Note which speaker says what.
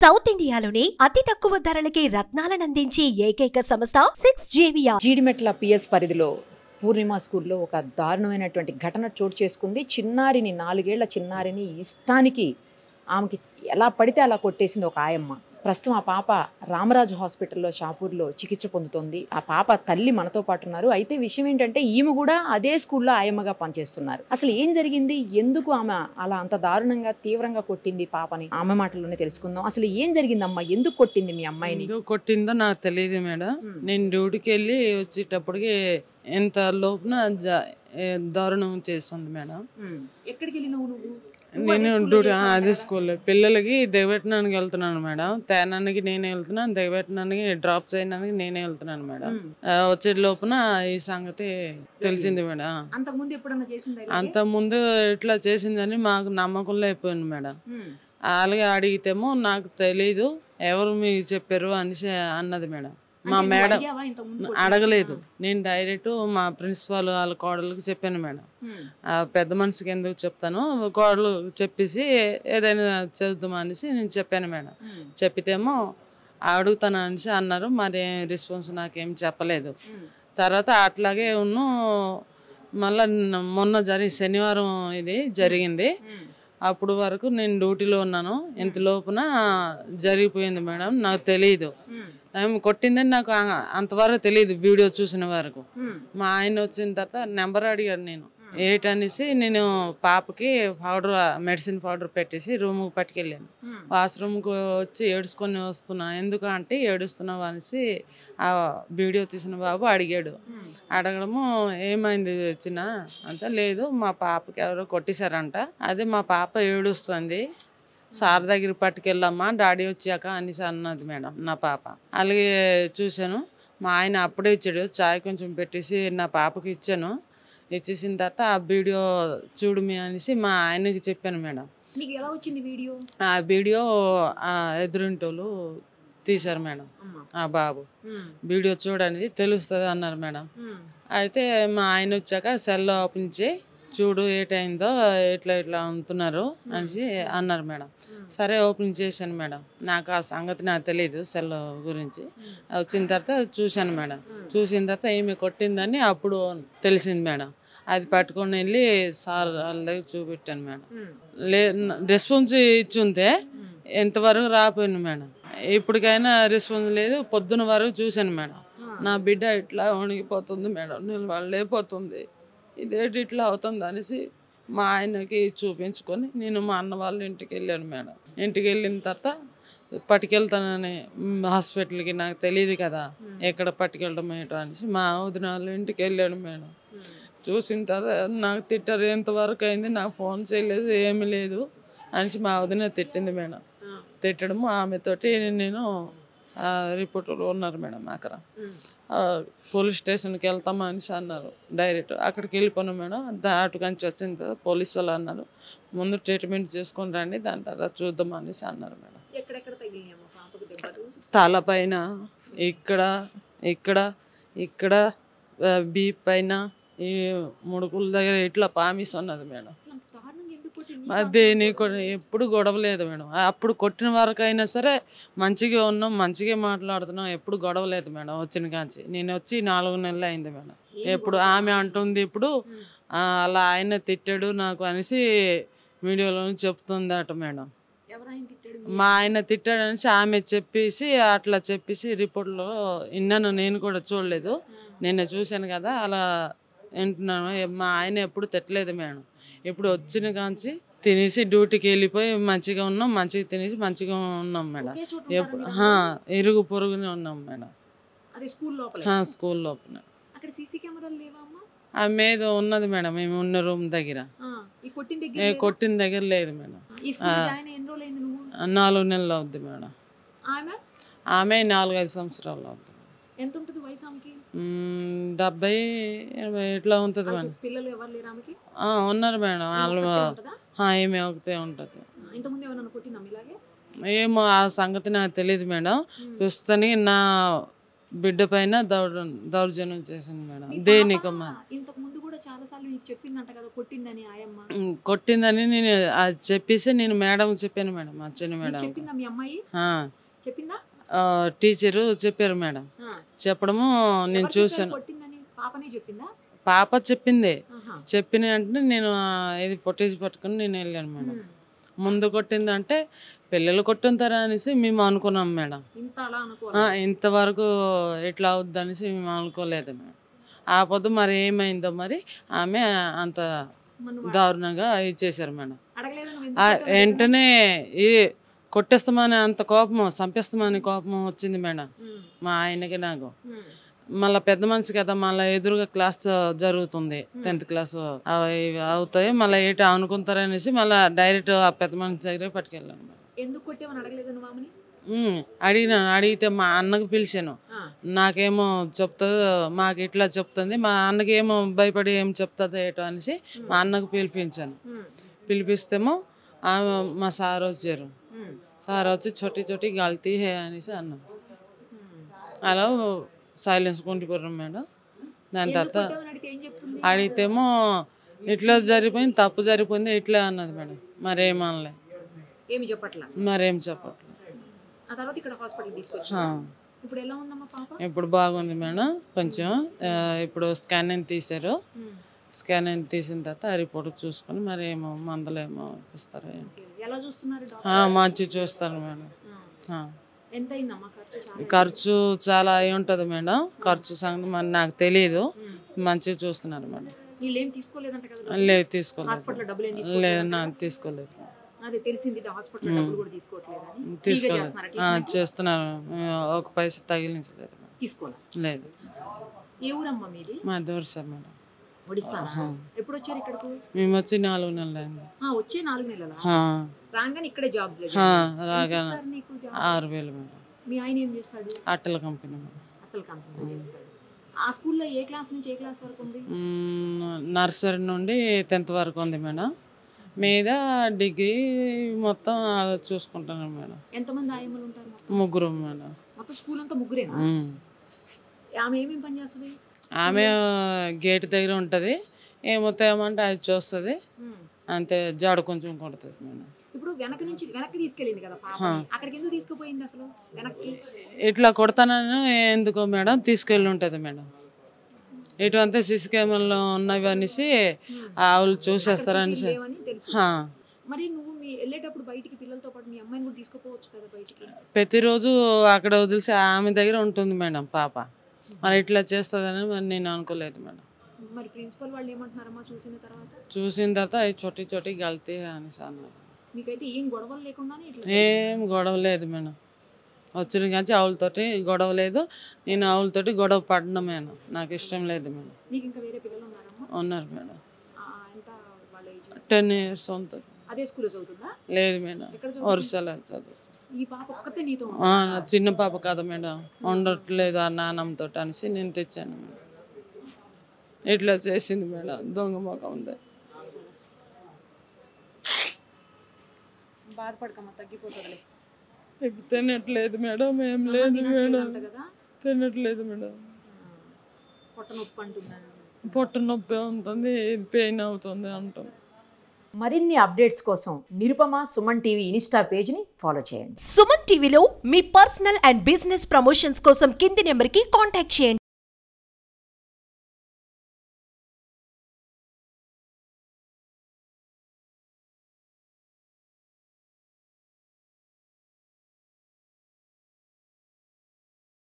Speaker 1: South ఇండియాలోనే అతి తక్కువ ధరలకి రత్నాలనందించే ఏకైక సంస్థ 6JVR.
Speaker 2: జీడిమెట్ల పిఎస్ పరిధిలో పూర్ణిమ స్కూల్లో ఒక దారుణమైనటువంటి ఘటన చోటు చేసుకుంది. చిన్నారిని 4 ఏళ్ల చిన్నారిని ఇష్టానికి ఆమెకి ఎలా పడితే అలా కొట్టేసింది ఒక ఆయమ్మ. ప్రస్తుతం ఆ పాప రామరాజు హాస్పిటల్లో షాపూర్లో చికిత్స పొందుతోంది. ఆ పాప తల్లి మనతో పాటు ఉన్నారు. అయితే విషయం ఏంటంటే ఈమె కూడా అదే స్కూల్లో ఆయమ్మగా పనిచేస్తున్నారు. అసలు ఏం జరిగింది, ఎందుకు ఆమె అలా అంత దారుణంగా తీవ్రంగా కొట్టింది పాపని, ఆమె మాటల్లోనే తెలుసుకుందాం. అసలు ఏం జరిగిందమ్మా, ఎందుకు కొట్టింది మీ అమ్మాయిని?
Speaker 3: ఎందుకు కొట్టిందో నాకు తెలియదు మేడం. నేను డ్యూటీకి వెళ్ళి వచ్చేటప్పటికి ఎంత లోపున దారుణం చేస్తుంది మేడం.
Speaker 2: ఎక్కడికి వెళ్ళినావు నువ్వు?
Speaker 3: నేను డ్యూటీ అదే స్కూల్లో పిల్లలకి దిగబెట్టడానికి వెళ్తున్నాను మేడం. తేనానికి నేనే వెళ్తున్నాను, దిగబెట్టడానికి డ్రాప్ చేయడానికి నేనే వెళ్తున్నాను మేడం. వచ్చే లోపున ఈ సంగతి తెలిసింది మేడం. అంతకుముందు ఇట్లా చేసిందని మాకు నమ్మకంలో అయిపోయింది మేడం. అలాగే అడిగితేమో నాకు తెలీదు, ఎవరు మీకు చెప్పారు అనేసి అన్నది మేడం. మా మేడం అడగలేదు, నేను డైరెక్ట్ మా ప్రిన్సిపాల్ వాళ్ళ కోడళ్ళకి చెప్పాను మేడం. పెద్ద మనిషికి ఎందుకు చెప్తాను, కోడలు చెప్పేసి ఏదైనా చేద్దాం అనేసి నేను చెప్పాను మేడం. చెప్పితేమో అడుగుతాను అనేసి అన్నారు. మరి రెస్పాన్స్ నాకేం చెప్పలేదు. తర్వాత అట్లాగే మళ్ళా మొన్న శనివారం ఇది జరిగింది. అప్పుడు వరకు నేను డ్యూటీలో ఉన్నాను. ఇంత లోపున జరిగిపోయింది మేడం. నాకు తెలియదు, ఆమె కొట్టిందని నాకు అంతవరకు తెలియదు. వీడియో చూసిన వరకు మా ఆయన వచ్చిన తర్వాత నెంబర్ అడిగాడు. నేను ఏటనేసి నేను పాపకి మెడిసిన్ పౌడర్ పెట్టేసి రూమ్కి పట్టుకెళ్ళాను. వాష్రూమ్కి వచ్చి ఏడుచుకొని వస్తున్నా. ఎందుకు అంటే ఏడుస్తున్నావు అనేసి ఆ వీడియో తీసిన బాబు అడిగాడు. అడగడము ఏమైంది వచ్చిన అంటే, లేదు మా పాపకి ఎవరో కొట్టేశారంట, అదే మా పాప ఏడుస్తుంది, సార్ దగ్గరికి పట్టుకెళ్ళమ్మా డాడీ వచ్చాక అనేసి అన్నది మేడం నా పాప. అలాగే చూశాను. మా ఆయన అప్పుడే ఇచ్చాడు, చాయ్ కొంచెం పెట్టేసి నా పాపకి ఇచ్చాను. ఇచ్చేసిన తర్వాత ఆ వీడియో చూడమి అనేసి మా ఆయనకి చెప్పాను మేడం. ఆ వీడియో ఎదురింటోళ్ళు తీశారు మేడం. ఆ బాబు వీడియో చూడనేది తెలుస్తుంది అన్నారు మేడం. అయితే మా ఆయన వచ్చాక సెల్ ఓపెన్ చేయి చూడు ఏటైందో, ఇట్లా ఇట్లా ఉంటున్నారు అనేసి అన్నారు మేడం. సరే ఓపెన్ చేశాను మేడం. నాకు ఆ సంగతి నాకు తెలియదు సెల్ గురించి. వచ్చిన తర్వాత చూశాను మేడం. చూసిన తర్వాత ఈమె కొట్టిందని అప్పుడు తెలిసింది మేడం. అది పట్టుకొని వెళ్ళి సార్ వాళ్ళ దగ్గర చూపెట్టాను మేడం. రెస్పాన్స్ ఇచ్చి ఉంటే ఎంతవరకు రాపోయింది మేడం. ఇప్పటికైనా రెస్పాన్స్ లేదు. పొద్దున వరకు చూశాను మేడం. నా బిడ్డ ఇట్లా వణిగిపోతుంది మేడం, నేను లేకపోతుంది, ఇదేంటి ఇట్లా అవుతుంది అనేసి మా ఆయనకి చూపించుకొని నేను మా అన్న వాళ్ళ ఇంటికి వెళ్ళాను మేడం. ఇంటికి వెళ్ళిన తర్వాత పట్టుకెళ్తానని హాస్పిటల్కి, నాకు తెలియదు కదా ఎక్కడ పట్టుకెళ్ళడం ఏంటో అనేసి మా వదిన వాళ్ళ ఇంటికి వెళ్ళాను మేడం. చూసిన తర్వాత నాకు తిట్టారు, ఎంతవరకు అయింది, నాకు ఫోన్ చేయలేదు, ఏమీ లేదు అనేసి మా వదిన తిట్టింది మేడం. తిట్టడము ఆమెతోటి నేను రిపోర్టర్లు ఉన్నారు మేడం. అక్కడ పోలీస్ స్టేషన్కి వెళ్తామా అనేసి అన్నారు. డైరెక్ట్ అక్కడికి వెళ్ళిపోయాను మేడం. అటు కంచి వచ్చిన తర్వాత పోలీసు వాళ్ళు అన్నారు, ముందు ట్రీట్మెంట్ చేసుకొని రండి, దాని తర్వాత చూద్దాం అనేసి అన్నారు మేడం. తలపైన, ఇక్కడ ఇక్కడ ఇక్కడ బీప్ పైన, ఈ ముడుకుల దగ్గర ఇట్లా పామిస్ ఉన్నది మేడం. దేని ఎప్పుడు గొడవ లేదు మేడం. అప్పుడు కొట్టిన వరకైనా సరే మంచిగా ఉన్నాం, మంచిగా మాట్లాడుతున్నాం, ఎప్పుడు గొడవ లేదు మేడం. వచ్చిన కాంచి నేను వచ్చి 4 నెలలు అయింది మేడం. ఎప్పుడు ఆమె అంటుంది ఇప్పుడు అలా ఆయన తిట్టాడు నాకు అనేసి వీడియోలో చెప్తుంది అట మేడం. మా ఆయన తిట్టాడు అనేసి ఆమె చెప్పేసి అట్లా చెప్పేసి రిపోర్ట్లో విన్నాను. నేను కూడా చూడలేదు, నిన్న చూశాను కదా అలా వింటున్నాను. మా ఆయన ఎప్పుడు తిట్టలేదు మేడం. ఇప్పుడు వచ్చిన కాంచి తినేసి డ్యూటీకి వెళ్ళిపోయి మంచిగా ఉన్నాం, మంచిగా తినేసి మంచిగా ఉన్నాం మేడం. ఎప్పుడు ఇరుగు పొరుగునే ఉన్నాం మేడం. స్కూల్ లోపల ఆ మీద ఉన్నది మేడం. మేము ఉన్న రూమ్ దగ్గర, కొట్టిన దగ్గర లేదు మేడం. 4 నెలలు అవుద్ది మేడం. ఆమె 4-5 సంవత్సరాలు అవుతుంది. 70, 80 ఇట్లా ఉంటుంది మేడం. ఉన్నారు మేడం. వాళ్ళు ఏమి ఒకటే ఉంటుంది. ఏమో ఆ సంగతి నాకు తెలియదు మేడం. ప్రస్తుతానికి నా బిడ్డ పైన దౌర్జన్యం చేసింది మేడం. దేనికమ్మా
Speaker 2: కూడా చాలా సార్లు నీకు చెప్పిందంట కదా కొట్టిందని ఆయమ్మ.
Speaker 3: కొట్టిందని నేను అది చెప్పేసి నేను మేడం చెప్పాను మేడం, మా చిన్న మేడం.
Speaker 2: చెప్పిందా మీ అమ్మాయి? చెప్పిందా?
Speaker 3: టీచరు చెప్పారు మేడం. చెప్పడము నేను చూసాను.
Speaker 2: కొట్టిందని పాపనే చెప్పిందా?
Speaker 3: పాప చెప్పింది. చెప్పిన వెంటనే నేను ఇది ఫుటేజ్ పట్టుకుని నేను వెళ్ళాను మేడం. ముందు కొట్టిందంటే పిల్లలు కొట్టుంటారా అనేసి మేము అనుకున్నాం మేడం. ఇంతవరకు ఇట్లా అవుద్ది అనేసి మేము అనుకోలేదు మేడం. ఆ పొద్దు మరి ఏమైందో మరి ఆమె అంత దారుణంగా ఇచ్చేసారు మేడం. వెంటనే ఈ కొట్టేస్తామని అంత కోపము, చంపేస్తామని కోపం వచ్చింది మేడం మా ఆయనకి నాకు. మళ్ళీ పెద్ద మనిషి కదా, మళ్ళీ ఎదురుగా క్లాస్ జరుగుతుంది, 10th క్లాస్ అవి అవుతాయి, మళ్ళీ ఏంటి అనుకుంటారనేసి మళ్ళీ డైరెక్ట్ ఆ పెద్ద మనిషి దగ్గర పట్టుకెళ్ళాను మేడం. అడిగినాను. అడిగితే మా అన్నకు పిలిచాను. నాకేమో చెప్తుంది, మాకు ఇట్లా చెప్తుంది, మా అన్నకి ఏమో భయపడి ఏం చెప్తుంది ఏటో అనేసి మా అన్నకు పిలిపించాను. పిలిపిస్తేమో మా సార్ వచ్చారు. సార్ వచ్చి చోటి చోటి గల్తీ హే అనేసి అన్నాను. అలా సైలెన్స్ కొండిపోయారు మేడం. దాని తర్వాత అడిగితేమో ఇట్లా జరిగిపోయింది, తప్పు జరిగిపోయింది ఇట్లా అన్నది మేడం. మరేమనలే, మరేం చెప్పట్లేదు. ఇప్పుడు బాగుంది మేడం కొంచెం. ఇప్పుడు స్కానింగ్ తీశారు. స్కానింగ్ తీసిన తర్వాత ఆ రిపోర్ట్ చూసుకొని మరి ఏమో మందులు ఏమో ఇస్తారు. మంచి చూస్తారు మేడం. ఖర్చు చాలా అయి ఉంటుంది మేడం. ఖర్చు సంగతి మరి నాకు తెలియదు. మంచిగా చూస్తున్నారు మేడం. లేదు తీసుకోలేదు. లేదు నాకు తీసుకోలేదు. తీసుకోలేదు. చేస్తున్నారు. ఒక పైసా తగిలించలేదు. లేదు. మా దూరసా మేడం. మేము వచ్చి 4 నెలలు అయింది. రాగా 6,000 మేడం. అట్టల కంపెనీ నర్సరీ నుండి 10th వరకు ఉంది మేడం. మీద డిగ్రీ మొత్తం చూసుకుంటాను మేడం.
Speaker 2: ఎంతమంది ఆయమ్మలు ఉంటారు?
Speaker 3: 3 మేడం.
Speaker 2: మొత్తం స్కూల్ అంతా 3. ఆమె ఏమేమి పని చేస్తుంది?
Speaker 3: ఆమె గేట్ దగ్గర ఉంటుంది. ఏమవుతాయమంటే అది చూస్తుంది అంతే. జాడు కొంచెం కొడుతుంది మేడం.
Speaker 2: ఇప్పుడు వెనక్కి తీసుకెళ్ళింది కదా పాప, అక్కడికి ఎందుకు తీసుకుపోయింది అసలు వెనక్కి?
Speaker 3: ఇట్లా కొడతానని ఎందుకో మేడం తీసుకెళ్ళి ఉంటుంది మేడం. ఇటువంటి సీసీ కెమెరాలో ఉన్నవి అనేసి ఆవులు చూసేస్తారనేసి.
Speaker 2: మరి నువ్వు వెళ్ళేటప్పుడు బయటికి పిల్లలతో పాటు మీ అమ్మాయిని కూడా తీసుకుపోవచ్చు కదా బయటికి?
Speaker 3: ప్రతిరోజు అక్కడ వదిలిసి ఆమె దగ్గర ఉంటుంది మేడం పాప. మరి ఇట్లా చేస్తుందని మరి నేను అనుకోలేదు మేడం.
Speaker 2: మరి ప్రిన్సిపల్ వాళ్ళు ఏమంటున్నారమ్మా చూసిన తర్వాత?
Speaker 3: చూసిన తర్వాత అవి చోటి చోటి గల్తీ అనేసి అన్నారు.
Speaker 2: మీకైతే ఏం గొడవలు లేకుండా?
Speaker 3: ఏం గొడవ లేదు మేడం. వచ్చిన కానీ ఆవులతోటి గొడవ లేదు. నేను ఆవులతోటి గొడవ పడడం మేడం నాకు ఇష్టం లేదు మేడం.
Speaker 2: నీకు ఇంకా వేరే పిల్లలు ఉన్నారమ్మా?
Speaker 3: ఉన్నారు మేడం.
Speaker 2: ఎంత వాళ్ళ ఏజ్?
Speaker 3: 10 years ఉంటుంది.
Speaker 2: అదే స్కూల్లో చదువుతుందా?
Speaker 3: లేదు మేడం, వరుసలో చదువుతుంది.
Speaker 2: ఈ పాప ఒక్కతే నీతో?
Speaker 3: చిన్న పాప కాదు మేడం, ఉండట్లేదు ఆ నాన్నమ్మతో అనేసి నేను తెచ్చాను మేడం. ఇట్లా చేసింది మేడం. దొంగ మొక్క ఉంది.
Speaker 2: బాధపడకమ్మా, తగ్గిపోతుంది.
Speaker 3: తినట్లేదు మేడం. ఏం లేదు మేడం, తినట్లేదు మేడం.
Speaker 2: పొట్ట నొప్పి అంటుందా?
Speaker 3: పొట్ట నొప్పి ఉంటుంది, పెయిన్ అవుతుంది అంటాం.
Speaker 2: మరిన్ని అప్డేట్స్ కోసం నిరుపమ సుమన్ టీవీ ఇన్స్టా పేజ్ని ఫాలో చేయండి.
Speaker 1: సుమన్ టీవీలో మీ పర్సనల్ అండ్ బిజినెస్ ప్రమోషన్స్ కోసం కింది నెంబర్కి కాంటాక్ట్ చేయండి.